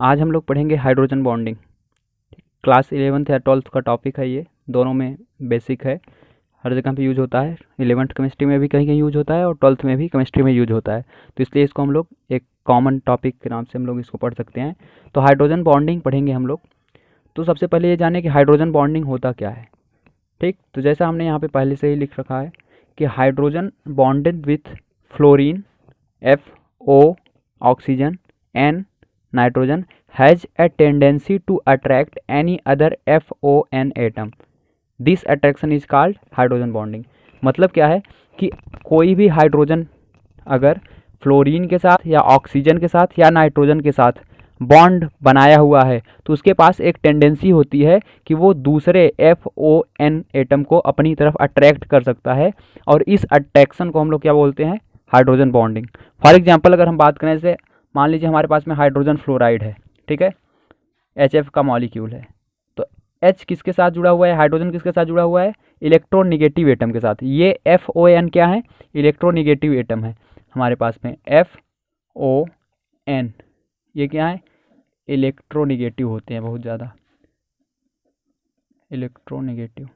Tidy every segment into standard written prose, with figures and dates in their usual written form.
आज हम लोग पढ़ेंगे हाइड्रोजन बॉन्डिंग। क्लास 11th या 12th का टॉपिक है ये, दोनों में बेसिक है, हर जगह पे यूज होता है। 11th केमिस्ट्री में भी कहीं कहीं यूज होता है और 12th में भी केमिस्ट्री में यूज होता है, तो इसलिए इसको हम लोग एक कॉमन टॉपिक के नाम से हम लोग इसको पढ़ सकते हैं। तो हाइड्रोजन बॉन्डिंग पढ़ेंगे हम लोग। तो सबसे पहले ये जाने कि हाइड्रोजन बॉन्डिंग होता क्या है। ठीक, तो जैसा हमने यहाँ पे पहले से ही लिख रखा है कि hydrogen bonded with fluorine FO oxygen N nitrogen has a tendency to attract any other FON atom. This attraction is called hydrogen bonding. मतलब क्या है कि कोई भी हाइड्रोजन अगर फ्लोरीन के साथ या ऑक्सीजन के साथ या नाइट्रोजन के साथ बॉन्ड बनाया हुआ है तो उसके पास एक टेंडेंसी होती है कि वो दूसरे FON एटम को अपनी तरफ अट्रैक्ट कर सकता है, और इस अट्रैक्शन को हम लोग क्या बोलते हैं, हाइड्रोजन बॉन्डिंग। फॉर एग्जांपल अगर हम बात करें, जैसे मान लीजिए हमारे पास में हाइड्रोजन फ्लोराइड है, ठीक है, HF का मॉलिक्यूल है, तो H किसके साथ जुड़ा हुआ है, हाइड्रोजन किसके साथ जुड़ा हुआ है, इलेक्ट्रोनिगेटिव एटम के साथ। ये FON क्या है, इलेक्ट्रोनिगेटिव एटम है हमारे पास में। FON ये क्या है, इलेक्ट्रोनिगेटिव होते हैं, बहुत ज़्यादा इलेक्ट्रोनिगेटिव।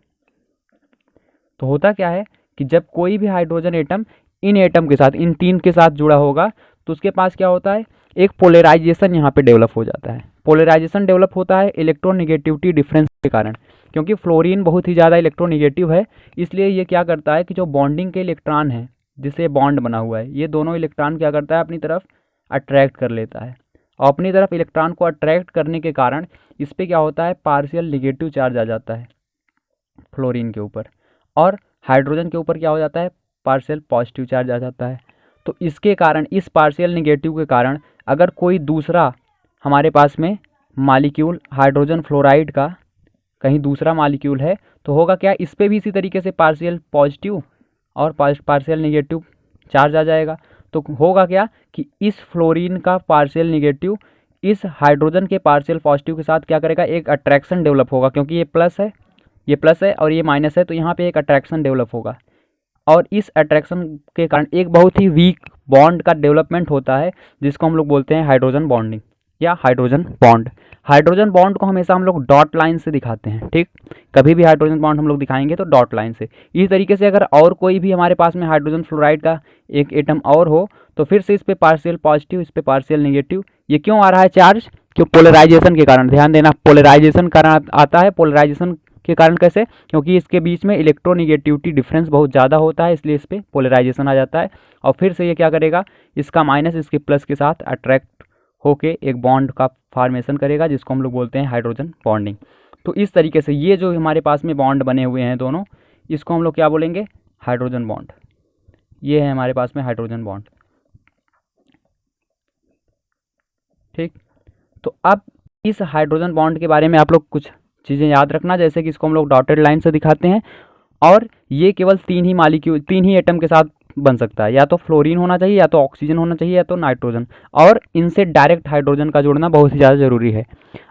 तो होता क्या है कि जब कोई भी हाइड्रोजन एटम इन एटम के साथ, इन तीन के साथ जुड़ा होगा तो उसके पास क्या होता है, एक पोलराइजेशन यहाँ पे डेवलप हो जाता है। पोलराइजेशन डेवलप होता है इलेक्ट्रोनिगेटिविटी डिफरेंस के कारण, क्योंकि फ्लोरीन बहुत ही ज़्यादा इलेक्ट्रोनिगेटिव है, इसलिए ये क्या करता है कि जो बॉन्डिंग के इलेक्ट्रॉन है जिससे बॉन्ड बना हुआ है, ये दोनों इलेक्ट्रॉन क्या करता है, अपनी तरफ अट्रैक्ट कर लेता है, और अपनी तरफ इलेक्ट्रॉन को अट्रैक्ट करने के कारण इस पर क्या होता है, पार्शियल निगेटिव चार्ज आ जाता है फ्लोरीन के ऊपर, और हाइड्रोजन के ऊपर क्या हो जाता है, पार्शियल पॉजिटिव चार्ज आ जाता है। तो इसके कारण, इस पार्शियल निगेटिव के कारण, अगर कोई दूसरा हमारे पास में मॉलिक्यूल हाइड्रोजन फ्लोराइड का कहीं दूसरा मॉलिक्यूल है तो होगा क्या, इस पे भी इसी तरीके से पार्शियल पॉजिटिव और पार्शियल निगेटिव चार्ज आ जाएगा। तो होगा क्या कि इस फ्लोरीन का पार्शियल निगेटिव इस हाइड्रोजन के पार्शियल पॉजिटिव के साथ क्या करेगा, एक अट्रैक्शन डेवलप होगा, क्योंकि ये प्लस है, ये प्लस है और ये माइनस है, तो यहाँ पे एक अट्रैक्शन डेवलप होगा, और इस अट्रैक्शन के कारण एक बहुत ही वीक बॉन्ड का डेवलपमेंट होता है, जिसको हम लोग बोलते हैं हाइड्रोजन बॉन्डिंग या हाइड्रोजन बॉन्ड। हाइड्रोजन बॉन्ड को हमेशा हम लोग डॉट लाइन से दिखाते हैं, ठीक, कभी भी हाइड्रोजन बॉन्ड हम लोग दिखाएंगे तो डॉट लाइन से। इस तरीके से अगर और कोई भी हमारे पास में हाइड्रोजन फ्लोराइड का एक एटम और हो तो फिर से इस पर पार्शियल पॉजिटिव, इस पर पार्शियल निगेटिव। ये क्यों आ रहा है चार्ज, क्यों, पोलराइजेशन के कारण। ध्यान देना, पोलराइजेशन कारण आता है। पोलराइजेशन के कारण कैसे, क्योंकि इसके बीच में इलेक्ट्रोनिगेटिविटी डिफरेंस बहुत ज़्यादा होता है, इसलिए इस पर पोलराइजेशन आ जाता है, और फिर से ये क्या करेगा, इसका माइनस इसके प्लस के साथ अट्रैक्ट होके एक बॉन्ड का फॉर्मेशन करेगा, जिसको हम लोग बोलते हैं हाइड्रोजन बॉन्डिंग। तो इस तरीके से ये जो हमारे पास में बॉन्ड बने हुए हैं दोनों, इसको हम लोग क्या बोलेंगे, हाइड्रोजन बॉन्ड। ये है हमारे पास में हाइड्रोजन बॉन्ड, ठीक। तो अब इस हाइड्रोजन बॉन्ड के बारे में आप लोग कुछ चीज़ें याद रखना, जैसे कि इसको हम लोग डॉटेड लाइन से दिखाते हैं, और ये केवल तीन ही मॉलिक्यूल, तीन ही एटम के साथ बन सकता है, या तो फ्लोरीन होना चाहिए, या तो ऑक्सीजन होना चाहिए, या तो नाइट्रोजन, और इनसे डायरेक्ट हाइड्रोजन का जोड़ना बहुत ही ज़्यादा ज़रूरी है।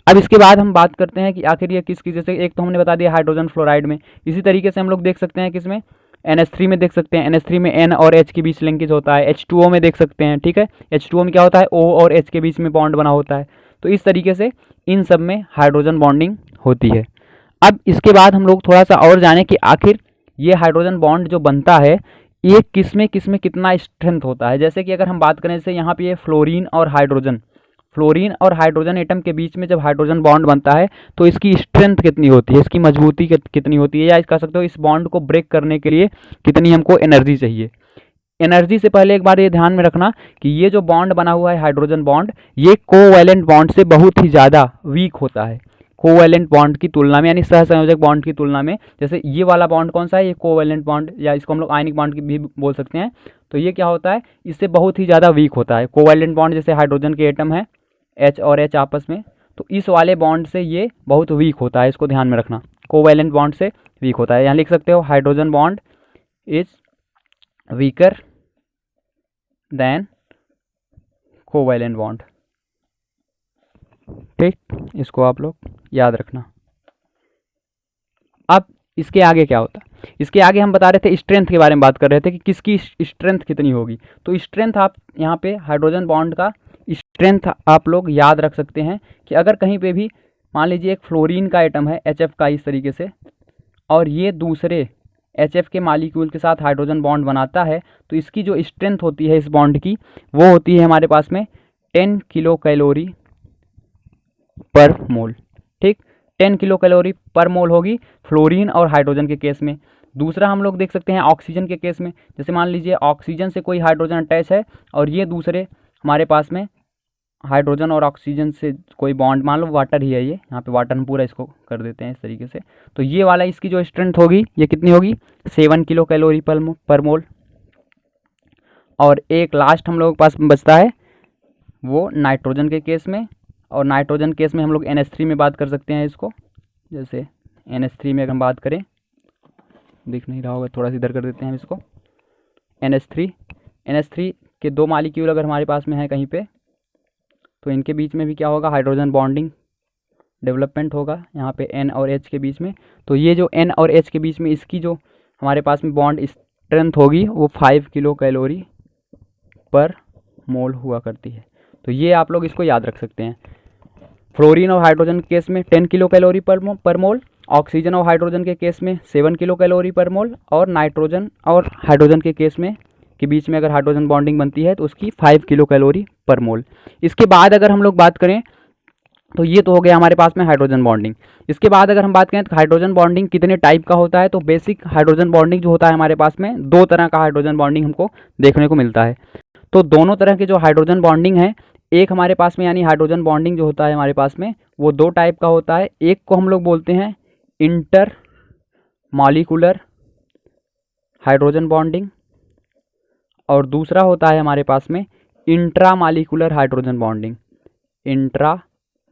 अब इसके बाद हम बात करते हैं कि आखिर ये किस, जैसे एक तो हमने बता दिया हाइड्रोजन फ्लोराइड में, इसी तरीके से हम लोग देख सकते हैं किसमें, NH3 में देख सकते हैं, NH3 में N और H के बीच लिंकेज होता है। H2O में देख सकते हैं, ठीक है, H2O में क्या होता है, O और H के बीच में बॉन्ड बना होता है। तो इस तरीके से इन सब में हाइड्रोजन बॉन्डिंग होती है। अब इसके बाद हम लोग थोड़ा सा और जाने कि आखिर ये हाइड्रोजन बॉन्ड जो बनता है ये किसमें कितना स्ट्रेंथ होता है। जैसे कि अगर हम बात करें, जैसे यहाँ पे ये फ्लोरीन और हाइड्रोजन एटम के बीच में जब हाइड्रोजन बॉन्ड बनता है तो इसकी स्ट्रेंथ कितनी होती है, इसकी मजबूती कितनी होती है, या कह सकते हो इस बॉन्ड को ब्रेक करने के लिए कितनी हमको एनर्जी चाहिए। एनर्जी से पहले एक बार ये ध्यान में रखना कि ये जो बॉन्ड बना हुआ है हाइड्रोजन बॉन्ड, ये कोवैलेंट बॉन्ड से बहुत ही ज़्यादा वीक होता है, कोवैलेंट बॉन्ड की तुलना में, यानी सहसंयोजक बॉन्ड की तुलना में। जैसे ये वाला बॉन्ड कौन सा है, ये कोवैलेंट बॉन्ड, या इसको हम लोग आयनिक बॉन्ड की भी बोल सकते हैं। तो ये क्या होता है, इससे बहुत ही ज़्यादा वीक होता है। कोवैलेंट बॉन्ड जैसे हाइड्रोजन के एटम है H और H आपस में, तो इस वाले बॉन्ड से ये बहुत वीक होता है, इसको ध्यान में रखना, कोवैलेंट बॉन्ड से वीक होता है। यहाँ लिख सकते हो hydrogen bond is weaker then covalent bond, ठीक, इसको आप लोग याद रखना। अब इसके आगे क्या होता है, इसके आगे हम बता रहे थे स्ट्रेंथ के बारे में बात कर रहे थे कि किसकी स्ट्रेंथ कितनी होगी। तो स्ट्रेंथ आप यहाँ पे हाइड्रोजन बॉन्ड का स्ट्रेंथ आप लोग याद रख सकते हैं कि अगर कहीं पे भी मान लीजिए एक फ्लोरीन का एटम है HF का इस तरीके से, और ये दूसरे HF के मालिक्यूल के साथ हाइड्रोजन बॉन्ड बनाता है, तो इसकी जो स्ट्रेंथ होती है इस बॉन्ड की, वो होती है हमारे पास में 10 किलो कैलोरी पर मोल। ठीक, 10 किलो कैलोरी पर मोल होगी फ्लोरीन और हाइड्रोजन के केस में। दूसरा हम लोग देख सकते हैं ऑक्सीजन के केस में, जैसे मान लीजिए ऑक्सीजन से कोई हाइड्रोजन अटैच है और ये दूसरे हमारे पास में हाइड्रोजन और ऑक्सीजन से कोई बॉन्ड, मान लो वाटर ही है, ये यहाँ पे वाटर हम पूरा इसको कर देते हैं इस तरीके से, तो ये वाला इसकी जो स्ट्रेंथ होगी ये कितनी होगी 7 किलो कैलोरी पर मोल। और एक लास्ट हम लोगों के पास बचता है वो नाइट्रोजन के केस में, और नाइट्रोजन केस में हम लोग NH3 में बात कर सकते हैं इसको। जैसे NH3 में अगर हम बात करें, दिख नहीं रहा होगा, थोड़ा सा इधर कर देते हैं हम इसको। NH3 के 2 मालिक्यूल अगर हमारे पास में है कहीं पे, तो इनके बीच में भी क्या होगा, हाइड्रोजन बॉन्डिंग डेवलपमेंट होगा यहाँ पे N और H के बीच में। तो ये जो N और H के बीच में इसकी जो हमारे पास में बॉन्ड स्ट्रेंथ होगी वो 5 किलो कैलोरी पर मोल हुआ करती है। तो ये आप लोग इसको याद रख सकते हैं। फ्लोरीन और हाइड्रोजन के केस में 10 किलो कैलोरी पर मोल, ऑक्सीजन और हाइड्रोजन के केस में 7 किलो कैलोरी पर मोल, और नाइट्रोजन और हाइड्रोजन के केस में के बीच में अगर हाइड्रोजन बॉन्डिंग बनती है तो उसकी 5 किलो कैलोरी पर मोल। इसके बाद अगर हम लोग बात करें तो ये तो हो गया हमारे पास में हाइड्रोजन बॉन्डिंग। इसके बाद अगर हम बात करें तो हाइड्रोजन बॉन्डिंग कितने टाइप का होता है, तो बेसिक हाइड्रोजन बॉन्डिंग जो होता है हमारे पास में 2 तरह का हाइड्रोजन बॉन्डिंग हमको देखने को मिलता है। तो दोनों तरह के जो हाइड्रोजन बॉन्डिंग है, एक हमारे पास में यानी हाइड्रोजन बॉन्डिंग जो होता है हमारे पास में वो 2 टाइप का होता है। एक को हम लोग बोलते हैं इंटर मॉलिक्यूलर हाइड्रोजन बॉन्डिंग, और दूसरा होता है हमारे पास में intra molecular hydrogen bonding. Intra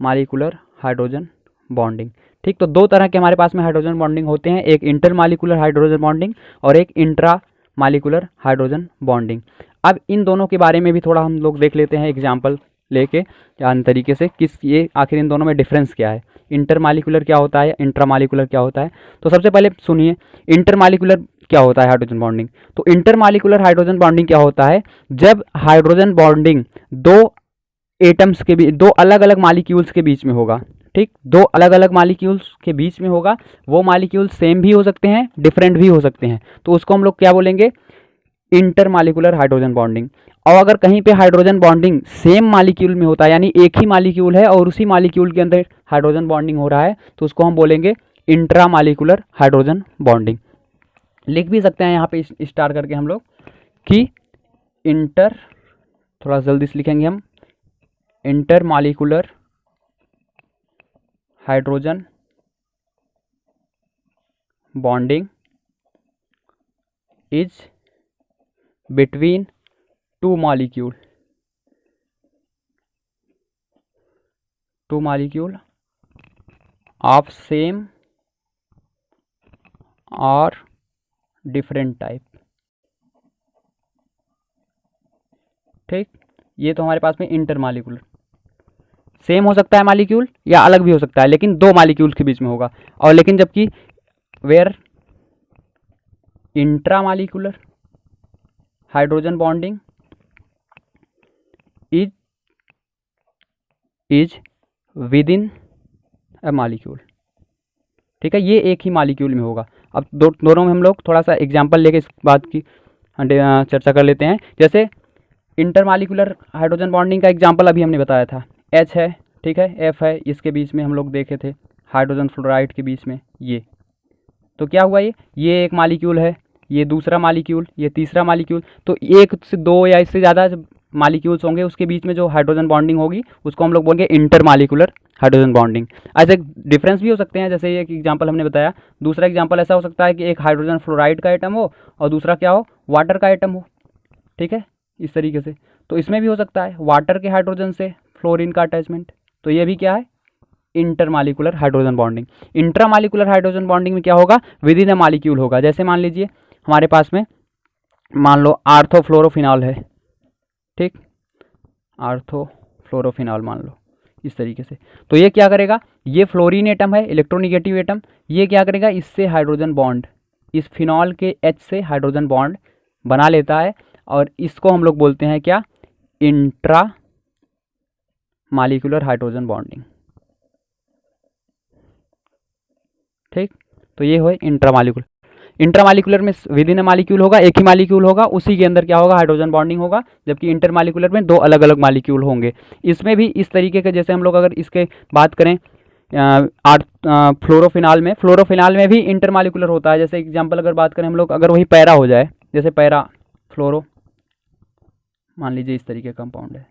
molecular hydrogen bonding, ठीक। तो 2 तरह के हमारे पास में हाइड्रोजन बॉन्डिंग होते हैं, एक इंटर मॉलिक्यूलर हाइड्रोजन बॉन्डिंग और एक इंट्रा मॉलिक्यूलर हाइड्रोजन बॉन्डिंग। अब इन दोनों के बारे में भी थोड़ा हम लोग देख लेते हैं एग्जाम्पल लेके, यानी तरीके से किस ये आखिर इन दोनों में डिफरेंस क्या है, इंटर मॉलिक्यूलर क्या होता है, इंट्रा मॉलिक्यूलर क्या होता है। तो सबसे पहले सुनिए इंटर मॉलिक्यूलर क्या होता है हाइड्रोजन बॉन्डिंग। तो इंटर मॉलिक्यूलर हाइड्रोजन बॉन्डिंग क्या होता है, जब हाइड्रोजन बॉन्डिंग 2 एटम्स के बीच, 2 अलग अलग मॉलिक्यूल्स के बीच में होगा, ठीक, 2 अलग अलग मॉलिक्यूल्स के बीच में होगा। वो मॉलिक्यूल सेम भी हो सकते हैं, डिफरेंट भी हो सकते हैं, तो उसको हम लोग क्या बोलेंगे, इंटर मॉलिक्यूलर हाइड्रोजन बॉन्डिंग। और अगर कहीं पे हाइड्रोजन बॉन्डिंग सेम मॉलिक्यूल में होता है, यानी एक ही मॉलिक्यूल है और उसी मॉलिक्यूल के अंदर हाइड्रोजन बॉन्डिंग हो रहा है, तो उसको हम बोलेंगे इंट्रा मॉलिक्यूलर हाइड्रोजन बॉन्डिंग। लिख भी सकते हैं यहाँ पे स्टार करके हम लोग कि इंटर, थोड़ा जल्दी से लिखेंगे हम, inter molecular hydrogen bonding is between 2 molecule of same और डिफरेंट टाइप, ठीक। ये तो हमारे पास में इंटर मॉलिक्यूलर, सेम हो सकता है मॉलिक्यूल या अलग भी हो सकता है, लेकिन 2 मॉलिक्यूल्स के बीच में होगा। और लेकिन जबकि where intra molecular hydrogen bonding is within a molecule, ठीक है, ये एक ही मॉलिक्यूल में होगा। अब दोनों में हम लोग थोड़ा सा एग्जांपल लेके इस बात की चर्चा कर लेते हैं। जैसे इंटर मॉलिक्यूलर हाइड्रोजन बॉन्डिंग का एग्जांपल अभी हमने बताया था, H है, ठीक है, F है, इसके बीच में हम लोग देखे थे हाइड्रोजन फ्लोराइड के बीच में ये, तो क्या हुआ, ये एक मॉलिक्यूल है, ये दूसरा मॉलिक्यूल, ये तीसरा मॉलिक्यूल, तो 1 से 2 या इससे ज़्यादा मॉलिक्यूल्स होंगे, उसके बीच में जो हाइड्रोजन बॉन्डिंग होगी उसको हम लोग बोलेंगे इंटर मॉलिक्यूलर हाइड्रोजन बॉन्डिंग। ऐसे डिफरेंस भी हो सकते हैं, जैसे एक एग्जांपल हमने बताया। दूसरा एग्जांपल ऐसा हो सकता है कि एक हाइड्रोजन फ्लोराइड का एटम हो और दूसरा क्या हो, वाटर का एटम हो, ठीक है, इस तरीके से। तो इसमें भी हो सकता है वाटर के हाइड्रोजन से फ्लोरीन का अटैचमेंट, तो ये भी क्या है, inter molecular hydrogen bonding. Intra molecular hydrogen bonding में क्या होगा, विद इन अ मॉलिक्यूल होगा। जैसे मान लीजिए हमारे पास में मान लो आर्थोफ्लोरोफिनॉल है, ठीक, आर्थोफ्लोरोफिनॉल मान लो इस तरीके से, तो ये क्या करेगा, ये फ्लोरीन एटम है, इलेक्ट्रोनिगेटिव एटम, ये क्या करेगा, इससे हाइड्रोजन बॉन्ड, इस फिनॉल के H से हाइड्रोजन बॉन्ड बना लेता है, और इसको हम लोग बोलते हैं क्या, इंट्रा मालिक्यूलर हाइड्रोजन बॉन्डिंग। ठीक, तो ये हुए इंट्रामालिक्यूलर। इंट्रामालिक्यूलर में विद इन मालिक्यूल होगा, एक ही मालिक्यूल होगा, उसी के अंदर क्या होगा, हाइड्रोजन बॉन्डिंग होगा, जबकि इंटरमालिक्यूलर में दो अलग अलग मालिक्यूल होंगे। इसमें भी इस तरीके के, जैसे हम लोग अगर इसके बात करें फ्लोरोफिनाल में भी इंटरमालिक्यूलर होता है। जैसे एग्जांपल अगर बात करें हम लोग, अगर वही पैरा हो जाए, जैसे पैरा फ्लोरो, मान लीजिए इस तरीके का कंपाउंड है,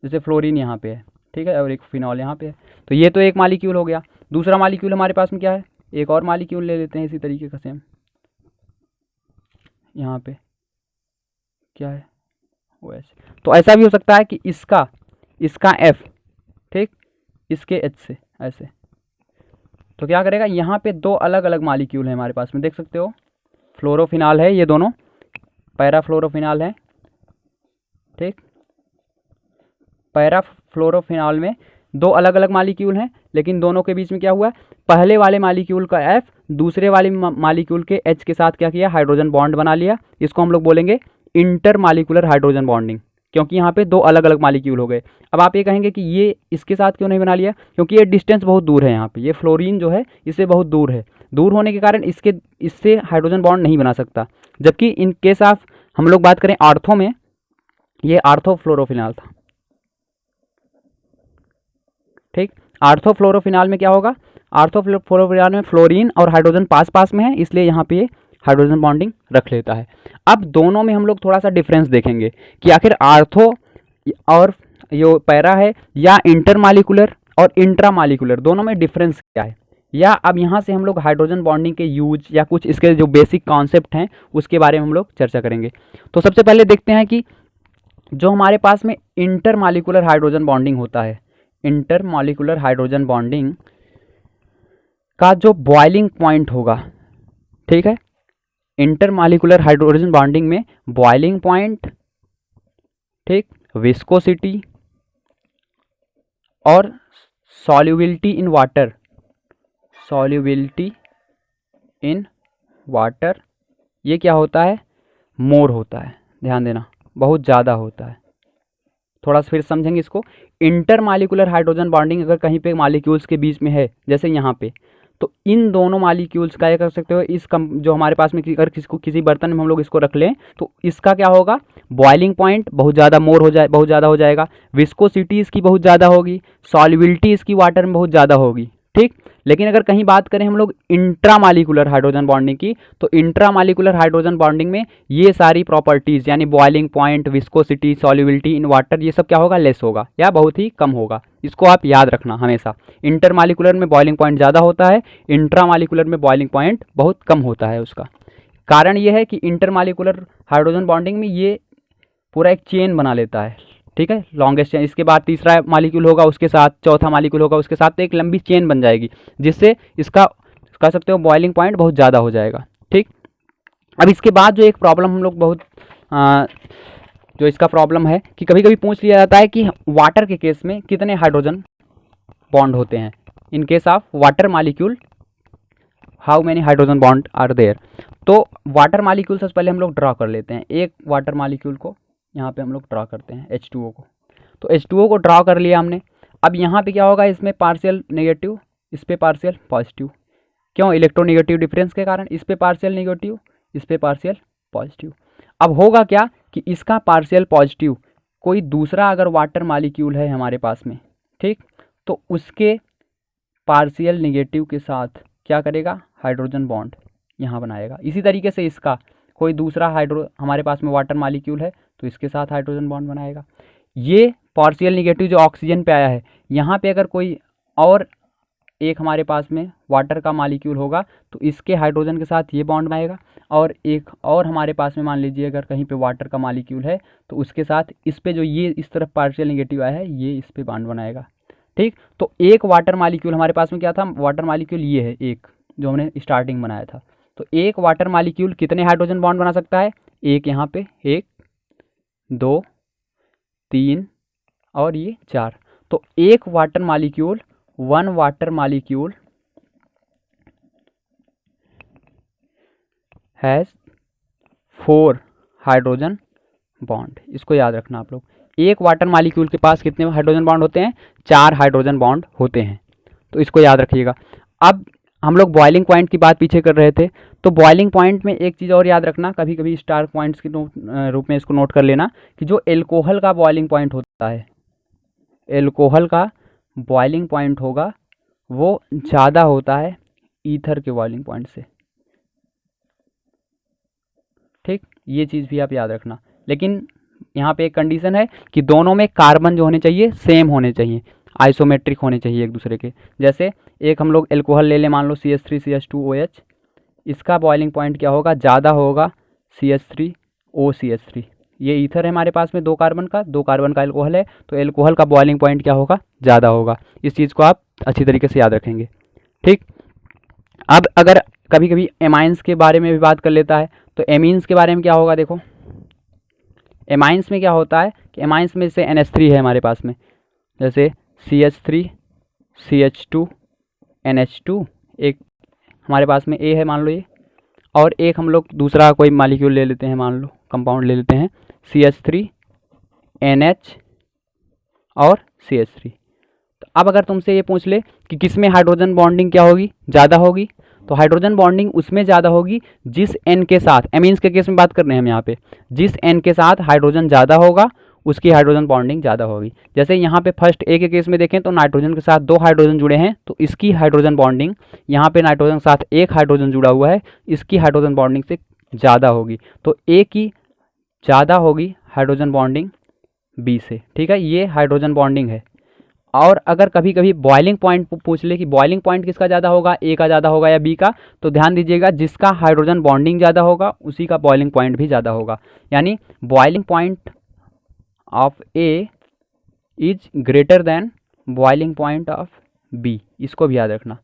जैसे फ्लोरीन यहाँ पे है, ठीक है, और एक फिनॉल यहाँ पे है, तो ये तो एक मालिक्यूल हो गया। दूसरा मालिक्यूल हमारे पास में क्या है, एक और मालिक्यूल ले लेते हैं इसी तरीके का सेम, यहाँ पे क्या है वो ऐसे। तो ऐसा भी हो सकता है कि इसका F, ठीक, इसके H से ऐसे, तो क्या करेगा, यहाँ पे दो अलग अलग मालिक्यूल है हमारे पास में, देख सकते हो, फ्लोरोफिनाल है, ये दोनों पैराफ्लोरोफिनाल है, ठीक, पैराफ्लोरोफिनाल में दो अलग अलग मालिक्यूल हैं, लेकिन दोनों के बीच में क्या हुआ, पहले वाले मालिक्यूल का F दूसरे वाले मालिक्यूल के H के साथ क्या किया, हाइड्रोजन बॉन्ड बना लिया। इसको हम लोग बोलेंगे इंटर मालिक्यूलर हाइड्रोजन बॉन्डिंग, क्योंकि यहाँ पे दो अलग अलग मालिक्यूल हो गए। अब आप ये कहेंगे कि ये इसके साथ क्यों नहीं बना लिया, क्योंकि ये डिस्टेंस बहुत दूर है, यहाँ पे ये फ्लोरीन जो है इससे बहुत दूर है, दूर होने के कारण इससे हाइड्रोजन बॉन्ड नहीं बना सकता। जबकि इन केस ऑफ हम लोग बात करें आर्थो में, ये आर्थोफ्लोरोफिनाल था, ठीक, आर्थोफ्लोरोफिनाल में क्या होगा, आर्थोफ्लोरोफिनाल में फ्लोरीन और हाइड्रोजन पास पास में है, इसलिए यहाँ पे ये हाइड्रोजन बॉन्डिंग रख लेता है। अब दोनों में हम लोग थोड़ा सा डिफरेंस देखेंगे कि आखिर आर्थो और जो पैरा है, या इंटरमालिकुलर और इंट्रामालिकुलर, दोनों में डिफरेंस क्या है, या अब यहाँ से हम लोग हाइड्रोजन बॉन्डिंग के यूज या कुछ इसके जो बेसिक कॉन्सेप्ट हैं उसके बारे में हम लोग चर्चा करेंगे। तो सबसे पहले देखते हैं कि जो हमारे पास में इंटरमालिकुलर हाइड्रोजन बॉन्डिंग होता है, इंटरमॉलिक्यूलर हाइड्रोजन बॉन्डिंग का जो बॉइलिंग पॉइंट होगा, ठीक है, इंटरमॉलिक्यूलर हाइड्रोजन बॉन्डिंग में बॉइलिंग पॉइंट, ठीक, विस्कोसिटी और solubility in water, solubility in water, ये क्या होता है, मोर होता है, ध्यान देना, बहुत ज़्यादा होता है। थोड़ा सा फिर समझेंगे इसको। इंटरमालिक्यूलर हाइड्रोजन बॉन्डिंग अगर कहीं पे मालिक्यूल्स के बीच में है, जैसे यहाँ पे, तो इन दोनों मालिक्यूल्स का, ये कर सकते हो, इस जो हमारे पास में अगर किसी बर्तन में हम लोग इसको रख लें, तो इसका क्या होगा, बॉइलिंग पॉइंट बहुत ज़्यादा बहुत ज़्यादा हो जाएगा, विस्कोसिटी इसकी बहुत ज़्यादा होगी, सॉल्युबिलिटी इसकी वाटर में बहुत ज़्यादा होगी, ठीक। लेकिन अगर कहीं बात करें हम लोग इंट्रामालिक्यूलर हाइड्रोजन बॉन्डिंग की, तो इंट्रामालिक्यूलर हाइड्रोजन बॉन्डिंग में ये सारी प्रॉपर्टीज़, यानी boiling point, viscosity, solubility in water, ये सब क्या होगा, लेस होगा या बहुत ही कम होगा। इसको आप याद रखना हमेशा, इंटरमालिक्यूलर में बॉइलिंग पॉइंट ज़्यादा होता है, इंट्रामालिक्यूलर में बॉइलिंग पॉइंट बहुत कम होता है। उसका कारण ये है कि इंटरमालिक्यूलर हाइड्रोजन बॉन्डिंग में ये पूरा एक चेन बना लेता है, ठीक है, लॉन्गेस्ट चेन, इसके बाद तीसरा मालिक्यूल होगा, उसके साथ चौथा मालिक्यूल होगा, उसके साथ एक लंबी चेन बन जाएगी, जिससे इसका कह सकते हो बॉइलिंग पॉइंट बहुत ज़्यादा हो जाएगा, ठीक। अब इसके बाद जो एक प्रॉब्लम हम लोग जो इसका प्रॉब्लम है कि कभी कभी पूछ लिया जाता है कि वाटर के केस में कितने हाइड्रोजन बॉन्ड होते हैं, in case of water molecule how many hydrogen bond are there. तो वाटर मालिक्यूल से पहले हम लोग ड्रॉ कर लेते हैं, एक वाटर मालिक्यूल को यहाँ पे हम लोग ड्रॉ करते हैं H2O को, तो H2O को ड्रॉ कर लिया हमने। अब यहाँ पे क्या होगा, इसमें पार्शियल नेगेटिव, इस पे पार्शियल पॉजिटिव, क्यों, इलेक्ट्रोनेगेटिव डिफरेंस के कारण, इस पे पार्शियल नेगेटिव, इस पे पार्शियल पॉजिटिव। अब होगा क्या कि इसका पार्शियल पॉजिटिव कोई दूसरा अगर वाटर मालिक्यूल है हमारे पास में, ठीक, तो उसके पार्शियल नेगेटिव के साथ क्या करेगा, हाइड्रोजन बॉन्ड यहाँ बनाएगा। इसी तरीके से इसका कोई दूसरा हमारे पास में वाटर मालिक्यूल है, तो इसके साथ हाइड्रोजन बॉन्ड बनाएगा। ये पार्शियल नेगेटिव जो ऑक्सीजन पे आया है, यहाँ पे अगर कोई और एक हमारे पास में वाटर का मालिक्यूल होगा, तो इसके हाइड्रोजन के साथ ये बॉन्ड बनाएगा, और एक और हमारे पास में मान लीजिए अगर कहीं पे वाटर का मालिक्यूल है, तो उसके साथ इस पे जो ये इस तरफ पार्शियल नेगेटिव आया है, ये इस पे बॉन्ड बनाएगा, ठीक। तो एक वाटर मालिक्यूल हमारे पास में क्या था, वाटर मालिक्यूल ये है एक, जो हमने स्टार्टिंग बनाया था। तो एक वाटर मालिक्यूल कितने हाइड्रोजन बॉन्ड बना सकता है, एक यहाँ पे 1 2 3 और ये 4। तो एक water molecule, one water molecule has 4 hydrogen bond, इसको याद रखना आप लोग। एक वाटर मॉलिक्यूल के पास कितने हाइड्रोजन बॉन्ड होते हैं? 4 हाइड्रोजन बॉन्ड होते हैं। तो इसको याद रखिएगा। अब हम लोग बॉइलिंग पॉइंट की बात पीछे कर रहे थे, तो बॉइलिंग पॉइंट में एक चीज़ और याद रखना, कभी कभी स्टार पॉइंट्स के रूप में इसको नोट कर लेना, कि जो एल्कोहल का बॉइलिंग पॉइंट होता है, एल्कोहल का बॉइलिंग पॉइंट होगा वो ज़्यादा होता है ईथर के बॉइलिंग पॉइंट से। ठीक, ये चीज़ भी आप याद रखना। लेकिन यहाँ पे एक कंडीशन है कि दोनों में कार्बन जो होने चाहिए सेम होने चाहिए, आइसोमेट्रिक होने चाहिए एक दूसरे के। जैसे एक हम लोग एल्कोहल ले लें, मान लो CH3CH2OH, इसका बॉइलिंग पॉइंट क्या होगा? ज़्यादा होगा CH3OCH3। ये ईथर है हमारे पास में 2 कार्बन का एल्कोहल है, तो एल्कोहल का बॉइलिंग पॉइंट क्या होगा? ज़्यादा होगा। इस चीज़ को आप अच्छी तरीके से याद रखेंगे। ठीक, अब अगर कभी कभी एमाइंस के बारे में भी बात कर लेता है, तो एमीन्स के बारे में क्या होगा? देखो, एमाइंस में क्या होता है कि एमाइंस में जैसे NH3 है हमारे पास में, जैसे CH3 CH2 NH2, एक हमारे पास में A है मान लो ये, और एक हम लोग दूसरा कोई मॉलिक्यूल ले लेते हैं, मान लो कंपाउंड ले लेते हैं CH3 NH और CH3। तो अब अगर तुमसे ये पूछ ले कि किस में हाइड्रोजन बॉन्डिंग क्या होगी? ज़्यादा होगी, तो हाइड्रोजन बॉन्डिंग उसमें ज़्यादा होगी जिस N के साथ, एमीन्स के केस में बात कर रहे हैं हम यहाँ पे, जिस N के साथ हाइड्रोजन ज़्यादा होगा उसकी हाइड्रोजन बॉन्डिंग ज़्यादा होगी। जैसे यहाँ पे फर्स्ट A के केस में देखें तो नाइट्रोजन के साथ 2 हाइड्रोजन जुड़े हैं, तो इसकी हाइड्रोजन बॉन्डिंग, यहाँ पे नाइट्रोजन के साथ 1 हाइड्रोजन जुड़ा हुआ है, इसकी हाइड्रोजन बॉन्डिंग से ज़्यादा होगी, तो A की ज़्यादा होगी हाइड्रोजन बॉन्डिंग B से। ठीक है, ये हाइड्रोजन बॉन्डिंग है। और अगर कभी कभी बॉइलिंग पॉइंट पूछ ले कि बॉइलिंग पॉइंट किसका ज़्यादा होगा, A का ज़्यादा होगा या B का, तो ध्यान दीजिएगा जिसका हाइड्रोजन बॉन्डिंग ज़्यादा होगा उसी का बॉइलिंग पॉइंट भी ज़्यादा होगा। यानी boiling point of A is greater than boiling point of B, इसको भी याद रखना।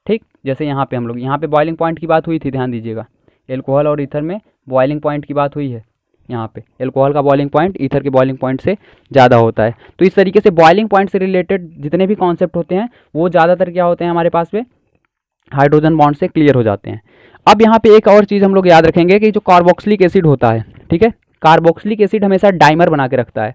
ठीक, जैसे यहाँ पे हम लोग, यहाँ पे बॉइलिंग पॉइंट की बात हुई थी, ध्यान दीजिएगा, एल्कोहल और ईथर में बॉइलिंग पॉइंट की बात हुई है। यहाँ पे एल्कोहल का बॉइलिंग पॉइंट ईथर के बॉइलिंग पॉइंट से ज़्यादा होता है। तो इस तरीके से बॉइलिंग पॉइंट से रिलेटेड जितने भी कॉन्सेप्ट होते हैं वो ज़्यादातर क्या होते हैं हमारे पास में, हाइड्रोजन बॉन्ड से क्लियर हो जाते हैं। अब यहाँ पे एक और चीज़ हम लोग याद रखेंगे कि जो कार्बोक्सिलिक एसिड होता है, ठीक है, कार्बोक्सिलिक एसिड हमेशा डाइमर बना के रखता है।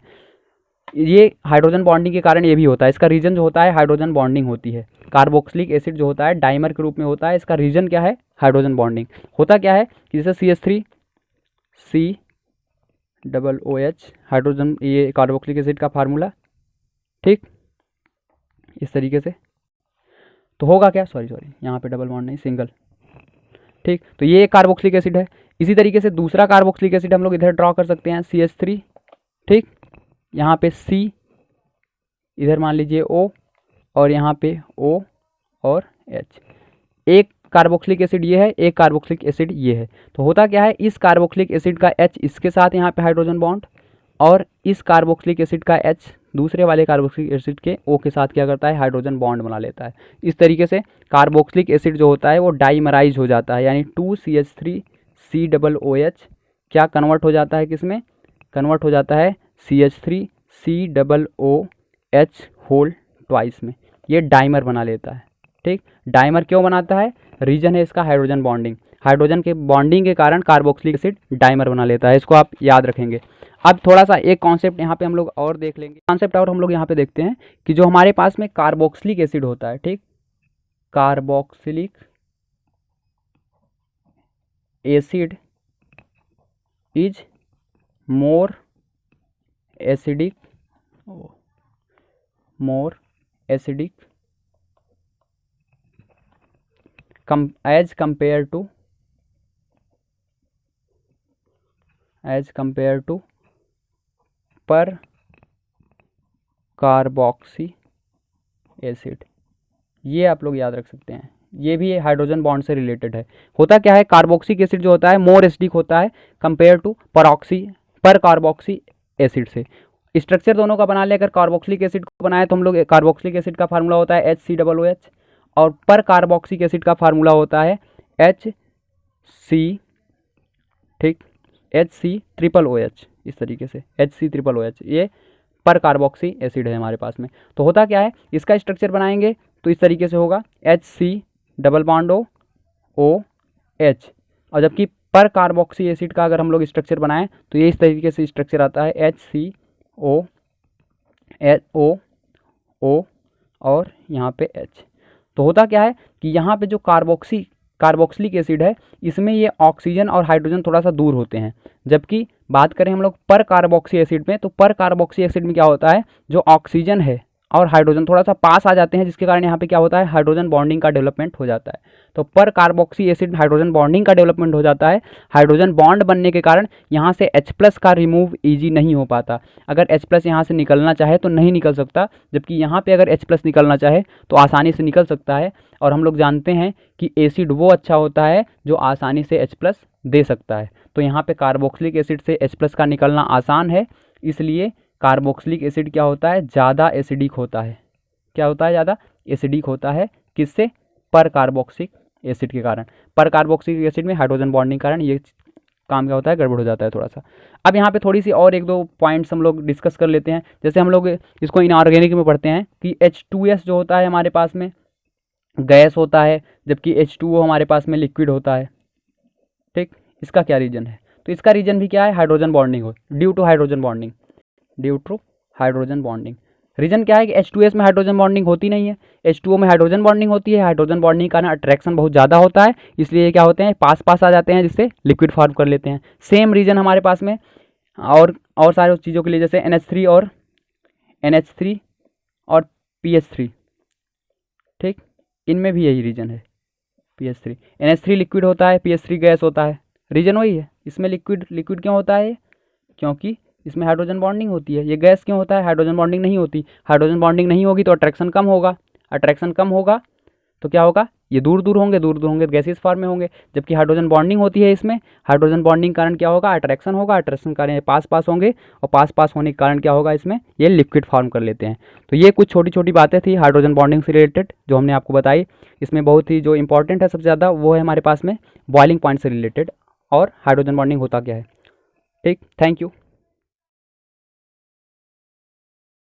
ये हाइड्रोजन बॉन्डिंग के कारण ये भी होता है, इसका रीजन जो होता है हाइड्रोजन बॉन्डिंग होती है। कार्बोक्सिलिक एसिड जो होता है डाइमर के रूप में होता है, इसका रीजन क्या है? Hydrogen bonding. होता क्या है कि जैसे CH3 COOH हाइड्रोजन, ये कार्बोक्सिलिक एसिड का फार्मूला। ठीक, इस तरीके से तो होगा क्या, सॉरी यहाँ पे डबल बॉन्ड नहीं, सिंगल। ठीक, तो ये एक कार्बोक्सिलिक एसिड है। इसी तरीके से दूसरा कार्बोक्सिलिक एसिड हम लोग इधर ड्रॉ कर सकते हैं, CH3। ठीक, यहाँ पे C, इधर मान लीजिए O, और यहाँ पे O और H। एक कार्बोक्सिलिक एसिड ये है, एक कार्बोक्सिलिक एसिड ये है। तो होता क्या है, इस कार्बोक्सिलिक एसिड का H इसके साथ यहाँ पे हाइड्रोजन बॉन्ड, और इस कार्बोक्सिलिक एसिड का H दूसरे वाले कार्बोक्सिलिक एसिड के O के साथ क्या करता है? हाइड्रोजन बॉन्ड बना लेता है। इस तरीके से कार्बोक्सिलिक एसिड जो होता है वो डाइमराइज हो जाता है, यानी 2CH3COOH क्या कन्वर्ट हो जाता है, किस में कन्वर्ट हो जाता है? CH3COOH होल ट्वाइस में, ये डाइमर बना लेता है। ठीक, डाइमर क्यों बनाता है? रीजन है इसका हाइड्रोजन बॉन्डिंग। हाइड्रोजन के बॉन्डिंग के कारण कार्बोक्सिलिक एसिड डाइमर बना लेता है, इसको आप याद रखेंगे। अब थोड़ा सा एक कॉन्सेप्ट यहाँ पे हम लोग और देख लेंगे, कॉन्सेप्ट और हम लोग यहाँ पे देखते हैं कि जो हमारे पास में कार्बोक्सिलिक एसिड होता है, ठीक, carboxylic acid is more acidic as compared to per carboxy acid. ये आप लोग याद रख सकते हैं, ये भी हाइड्रोजन बॉन्ड से रिलेटेड है। होता क्या है, कार्बोक्सिक एसिड जो होता है मोर एसिडिक होता है कंपेयर टू पर कार्बोक्सी एसिड से। स्ट्रक्चर दोनों का बना ले, अगर कार्बोक्सिलिक एसिड को बनाए तो हम लोग कार्बोक्सिलिक एसिड का फार्मूला होता है HCOOH, और पर कार्बोक्सिक एसिड का फार्मूला होता है HC, ठीक, HC OOH। इस तरीके से HC OOH, ये पर कार्बोक्सी एसिड है हमारे पास में। तो होता क्या है, इसका स्ट्रक्चर बनाएंगे तो इस तरीके से होगा HC OOH, और जबकि पर कार्बोक्सी एसिड का अगर हम लोग स्ट्रक्चर बनाएं तो ये इस तरीके से स्ट्रक्चर आता है HCO O O और यहाँ पे H। तो होता क्या है कि यहाँ पे जो कार्बोक्सिलिक एसिड है इसमें ये ऑक्सीजन और हाइड्रोजन थोड़ा सा दूर होते हैं, जबकि बात करें हम लोग पर कार्बोक्सी एसिड में, तो पर कार्बोक्सी एसिड में क्या होता है, जो ऑक्सीजन है और हाइड्रोजन थोड़ा सा पास आ जाते हैं, जिसके कारण यहाँ पे क्या होता है, हाइड्रोजन बॉन्डिंग का डेवलपमेंट हो जाता है। तो पर कार्बोक्सी एसिड हाइड्रोजन बॉन्डिंग का डेवलपमेंट हो जाता है। हाइड्रोजन बॉन्ड बनने के कारण यहाँ से H+ का रिमूव ईजी नहीं हो पाता। अगर H+ यहाँ से निकलना चाहे तो नहीं निकल सकता, जबकि यहाँ पे अगर H+ निकलना चाहे तो आसानी से निकल सकता है। और हम लोग जानते हैं कि एसिड वो अच्छा होता है जो आसानी से H+ दे सकता है। तो यहाँ पे कार्बोक्सिलिक एसिड से H+ का निकलना आसान है, इसलिए कार्बोक्सिलिक एसिड क्या होता है, ज़्यादा एसिडिक होता है। क्या होता है, ज़्यादा एसिडिक होता है। किससे, पर कार्बोक्सिलिक एसिड के कारण। पर कार्बोक्सिलिक एसिड में हाइड्रोजन बॉन्डिंग के कारण ये काम क्या होता है, गड़बड़ हो जाता है थोड़ा सा। अब यहाँ पे थोड़ी सी और 1-2 पॉइंट्स हम लोग डिस्कस कर लेते हैं। जैसे हम लोग इसको इनऑर्गेनिक में पढ़ते हैं कि H2S जो होता है हमारे पास में गैस होता है, जबकि H2O हमारे पास में लिक्विड होता है। ठीक, इसका क्या रीजन है, तो इसका रीजन भी क्या है, हाइड्रोजन बॉन्डिंग हो, due to hydrogen bonding. Reason क्या है कि H2S में हाइड्रोजन बॉन्डिंग होती नहीं है, H2O में हाइड्रोजन बॉन्डिंग होती है। हाइड्रोजन बॉन्डिंग के कारण अट्रैक्शन बहुत ज़्यादा होता है, इसलिए ये क्या होते हैं, पास पास आ जाते हैं, जिससे लिक्विड फॉर्म कर लेते हैं। सेम रीजन हमारे पास में और सारी चीज़ों के लिए, जैसे NH3 और PH3। ठीक, इनमें भी यही रीजन है, PH3 NH3 लिक्विड होता है, PH3 गैस होता है। रीजन वही है। इसमें लिक्विड क्यों होता है, क्योंकि इसमें हाइड्रोजन बॉन्डिंग होती है। ये गैस क्यों होता है, हाइड्रोजन बॉन्डिंग नहीं होती। हाइड्रोजन बॉन्डिंग नहीं होगी तो अट्रैक्शन कम होगा, तो क्या होगा, ये दूर दूर होंगे गैसेस फॉर्म में होंगे। जबकि हाइड्रोजन बॉन्डिंग होती है इसमें, हाइड्रोजन बॉन्डिंग कारण क्या होगा, अट्रैक्शन होगा, अट्रैक्शन कारण पास पास होंगे, और पास पास होने के कारण क्या होगा, इसमें ये लिक्विड फॉर्म कर लेते हैं। तो ये कुछ छोटी छोटी बातें थी हाइड्रोजन बॉन्डिंग से रिलेटेड जो हमने आपको बताई। इसमें बहुत ही जो इंपॉर्टेंट है सबसे ज़्यादा वो है हमारे पास में बॉइलिंग पॉइंट से रिलेटेड और हाइड्रोजन बॉन्डिंग होता क्या है। ठीक, थैंक यू।